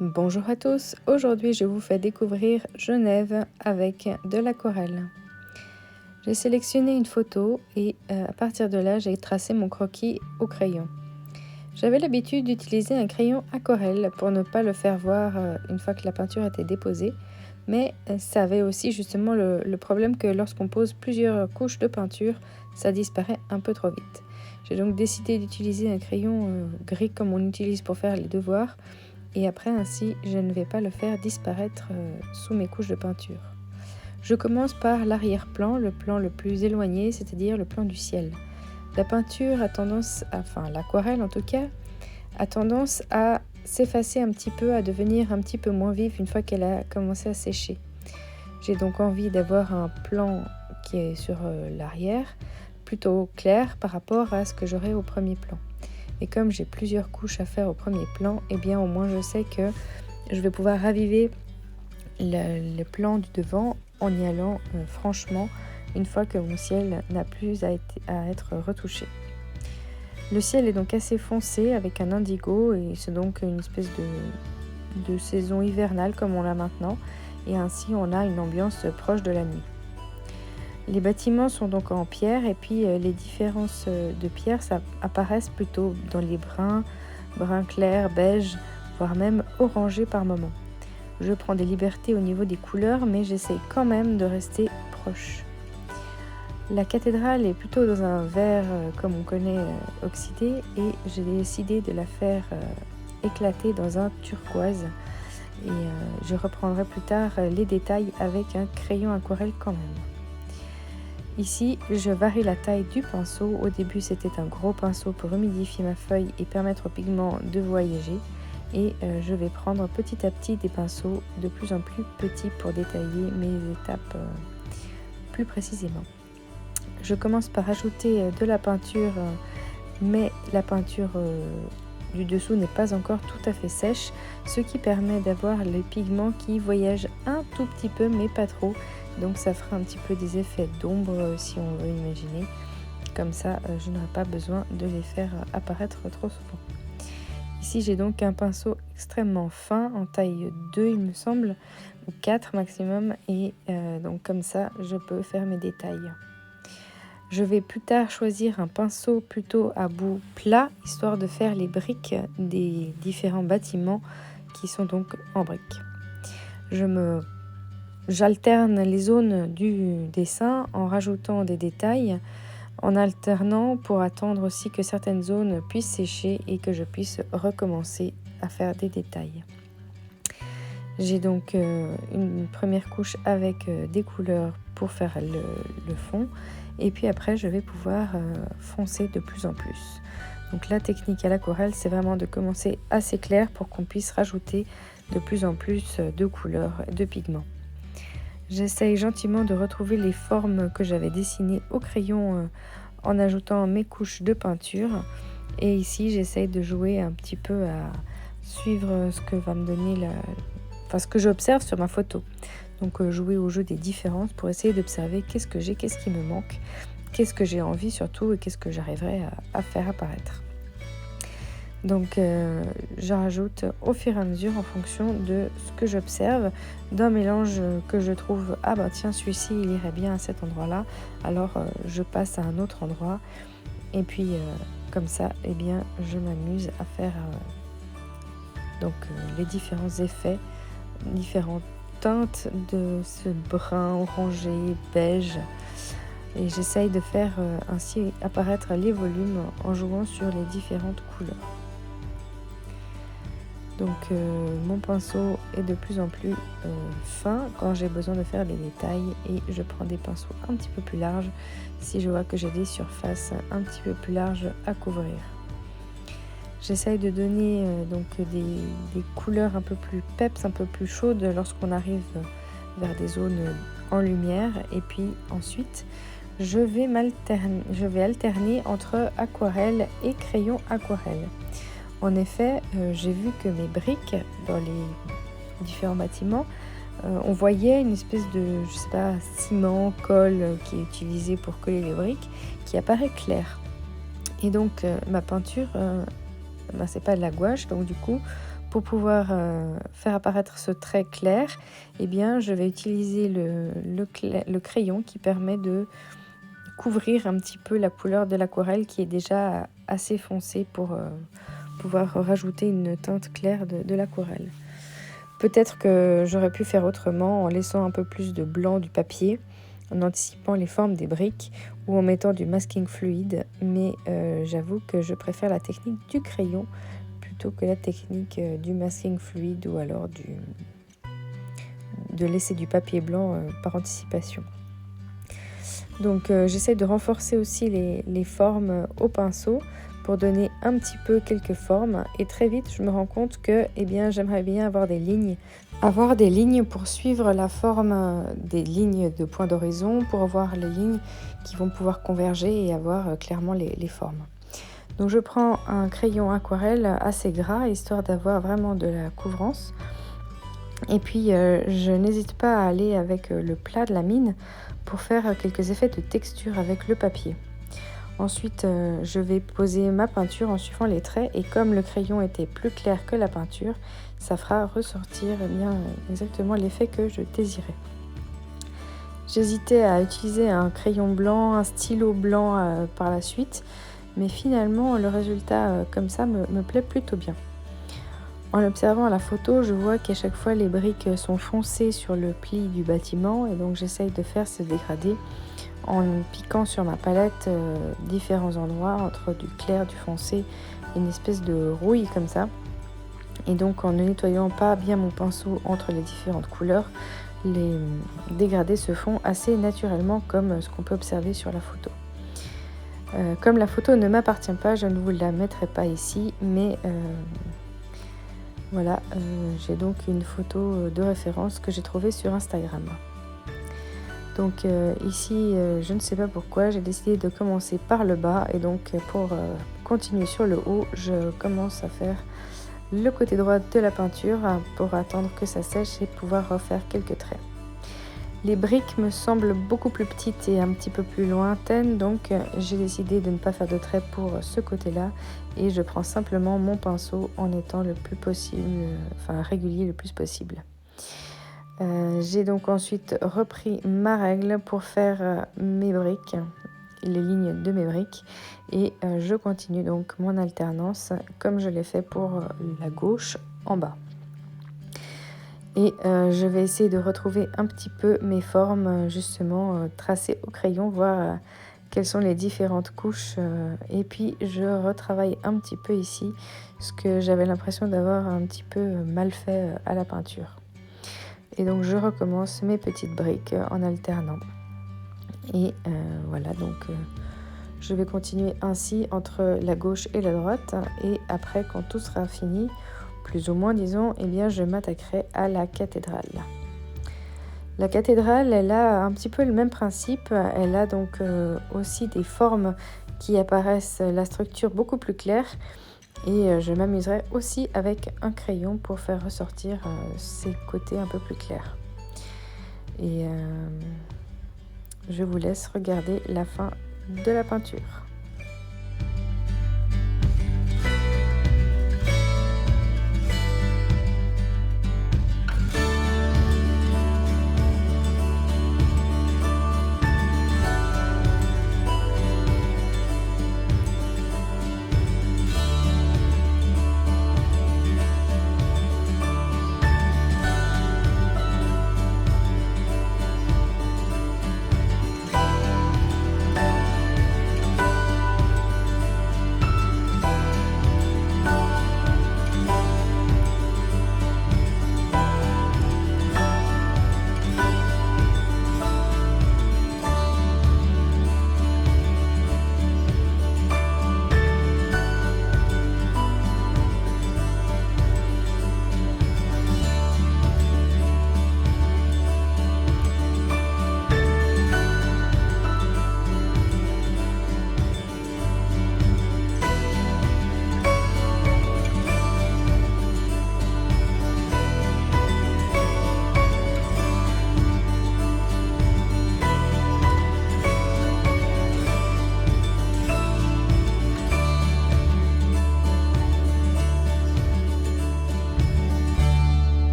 Bonjour à tous, aujourd'hui je vous fais découvrir Genève avec de l'aquarelle. J'ai sélectionné une photo et à partir de là j'ai tracé mon croquis au crayon. J'avais l'habitude d'utiliser un crayon aquarelle pour ne pas le faire voir une fois que la peinture était déposée, mais ça avait aussi justement le problème que lorsqu'on pose plusieurs couches de peinture, ça disparaît un peu trop vite. J'ai donc décidé d'utiliser un crayon gris comme on utilise pour faire les devoirs, et après ainsi je ne vais pas le faire disparaître sous mes couches de peinture. Je commence par l'arrière-plan, le plan le plus éloigné, c'est-à-dire le plan du ciel. La peinture a tendance, l'aquarelle en tout cas, a tendance à s'effacer un petit peu, à devenir un petit peu moins vive une fois qu'elle a commencé à sécher. J'ai donc envie d'avoir un plan qui est sur l'arrière, plutôt clair par rapport à ce que j'aurai au premier plan. Et comme j'ai plusieurs couches à faire au premier plan, eh bien au moins je sais que je vais pouvoir raviver le plan du devant en y allant franchement une fois que mon ciel n'a plus à être retouché. Le ciel est donc assez foncé avec un indigo et c'est donc une espèce de saison hivernale comme on l'a maintenant, et ainsi on a une ambiance proche de la nuit. Les bâtiments sont donc en pierre et puis les différences de pierre ça apparaissent plutôt dans les bruns clairs, beige, voire même orangé par moments. Je prends des libertés au niveau des couleurs mais j'essaye quand même de rester proche. La cathédrale est plutôt dans un vert comme on connaît oxydé et j'ai décidé de la faire éclater dans un turquoise et je reprendrai plus tard les détails avec un crayon aquarelle quand même. Ici, je varie la taille du pinceau. Au début, c'était un gros pinceau pour humidifier ma feuille et permettre au pigment de voyager. Et je vais prendre petit à petit des pinceaux de plus en plus petits pour détailler mes étapes plus précisément. Je commence par ajouter de la peinture, mais la peinture du dessous n'est pas encore tout à fait sèche, ce qui permet d'avoir les pigments qui voyagent un tout petit peu, mais pas trop. Donc ça fera un petit peu des effets d'ombre si on veut imaginer. Comme ça, je n'aurai pas besoin de les faire apparaître trop souvent. Ici, j'ai donc un pinceau extrêmement fin, en taille 2 il me semble, ou 4 maximum. Et donc comme ça, je peux faire mes détails. Je vais plus tard choisir un pinceau plutôt à bout plat, histoire de faire les briques des différents bâtiments qui sont donc en briques. J'alterne les zones du dessin en rajoutant des détails, en alternant pour attendre aussi que certaines zones puissent sécher et que je puisse recommencer à faire des détails. J'ai donc une première couche avec des couleurs pour faire le fond et puis après je vais pouvoir foncer de plus en plus. Donc la technique à l'aquarelle, c'est vraiment de commencer assez clair pour qu'on puisse rajouter de plus en plus de couleurs et de pigments. J'essaye gentiment de retrouver les formes que j'avais dessinées au crayon en ajoutant mes couches de peinture. Et ici, j'essaye de jouer un petit peu à suivre ce que va me donner ce que j'observe sur ma photo. Donc jouer au jeu des différences pour essayer d'observer qu'est-ce que j'ai, qu'est-ce qui me manque, qu'est-ce que j'ai envie surtout et qu'est-ce que j'arriverai à faire apparaître. Donc je rajoute au fur et à mesure en fonction de ce que j'observe, d'un mélange que je trouve tiens celui-ci il irait bien à cet endroit-là, alors je passe à un autre endroit et puis comme ça je m'amuse à faire les différents effets, différentes teintes de ce brun orangé, beige, et j'essaye de faire ainsi apparaître les volumes en jouant sur les différentes couleurs. Donc mon pinceau est de plus en plus fin quand j'ai besoin de faire des détails et je prends des pinceaux un petit peu plus larges si je vois que j'ai des surfaces un petit peu plus larges à couvrir. J'essaye de donner des couleurs un peu plus peps, un peu plus chaudes lorsqu'on arrive vers des zones en lumière et puis ensuite je vais alterner entre aquarelle et crayon aquarelle. En effet, j'ai vu que mes briques dans les différents bâtiments, on voyait une espèce de, ciment, colle qui est utilisé pour coller les briques, qui apparaît clair. Et donc ma peinture, c'est pas de la gouache, donc du coup, Pour pouvoir faire apparaître ce trait clair, eh bien, je vais utiliser le crayon qui permet de couvrir un petit peu la couleur de l'aquarelle qui est déjà assez foncée pour pouvoir rajouter une teinte claire de l'aquarelle. Peut-être que j'aurais pu faire autrement en laissant un peu plus de blanc du papier, en anticipant les formes des briques ou en mettant du masking fluide, mais j'avoue que je préfère la technique du crayon plutôt que la technique du masking fluide ou alors de laisser du papier blanc par anticipation. Donc j'essaie de renforcer aussi les formes au pinceau pour donner un petit peu quelques formes et très vite je me rends compte que j'aimerais bien avoir des lignes pour suivre la forme des lignes de point d'horizon, pour avoir les lignes qui vont pouvoir converger et avoir clairement les formes. Donc je prends un crayon aquarelle assez gras histoire d'avoir vraiment de la couvrance. Et puis je n'hésite pas à aller avec le plat de la mine pour faire quelques effets de texture avec le papier. Ensuite, je vais poser ma peinture en suivant les traits et comme le crayon était plus clair que la peinture, ça fera ressortir exactement l'effet que je désirais. J'hésitais à utiliser un crayon blanc, un stylo blanc par la suite, mais finalement le résultat comme ça me plaît plutôt bien. En observant la photo, je vois qu'à chaque fois les briques sont foncées sur le pli du bâtiment et donc j'essaye de faire ce dégradé en piquant sur ma palette différents endroits entre du clair, du foncé et une espèce de rouille comme ça. Et donc en ne nettoyant pas bien mon pinceau entre les différentes couleurs, les dégradés se font assez naturellement comme ce qu'on peut observer sur la photo. Comme la photo ne m'appartient pas, je ne vous la mettrai pas ici, mais voilà, j'ai donc une photo de référence que j'ai trouvée sur Instagram. Donc ici, je ne sais pas pourquoi, j'ai décidé de commencer par le bas et donc pour continuer sur le haut, je commence à faire le côté droit de la peinture pour attendre que ça sèche et pouvoir refaire quelques traits. Les briques me semblent beaucoup plus petites et un petit peu plus lointaines, donc j'ai décidé de ne pas faire de traits pour ce côté-là et je prends simplement mon pinceau en étant le plus possible, régulier le plus possible. J'ai donc ensuite repris ma règle pour faire mes briques, les lignes de mes briques et je continue donc mon alternance comme je l'ai fait pour la gauche en bas. Et je vais essayer de retrouver un petit peu mes formes justement tracées au crayon, voir quelles sont les différentes couches et puis je retravaille un petit peu ici ce que j'avais l'impression d'avoir un petit peu mal fait à la peinture. Et donc je recommence mes petites briques en alternant. Et voilà, donc je vais continuer ainsi entre la gauche et la droite. Et après, quand tout sera fini, plus ou moins disons, je m'attaquerai à la cathédrale. La cathédrale, elle a un petit peu le même principe. Elle a donc aussi des formes qui apparaissent, la structure beaucoup plus claire. Et je m'amuserai aussi avec un crayon pour faire ressortir ces côtés un peu plus clairs. Et je vous laisse regarder la fin de la peinture.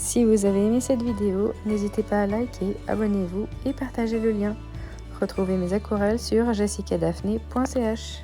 Si vous avez aimé cette vidéo, n'hésitez pas à liker, abonnez-vous et partagez le lien. Retrouvez mes aquarelles sur jessicadaphné.ch.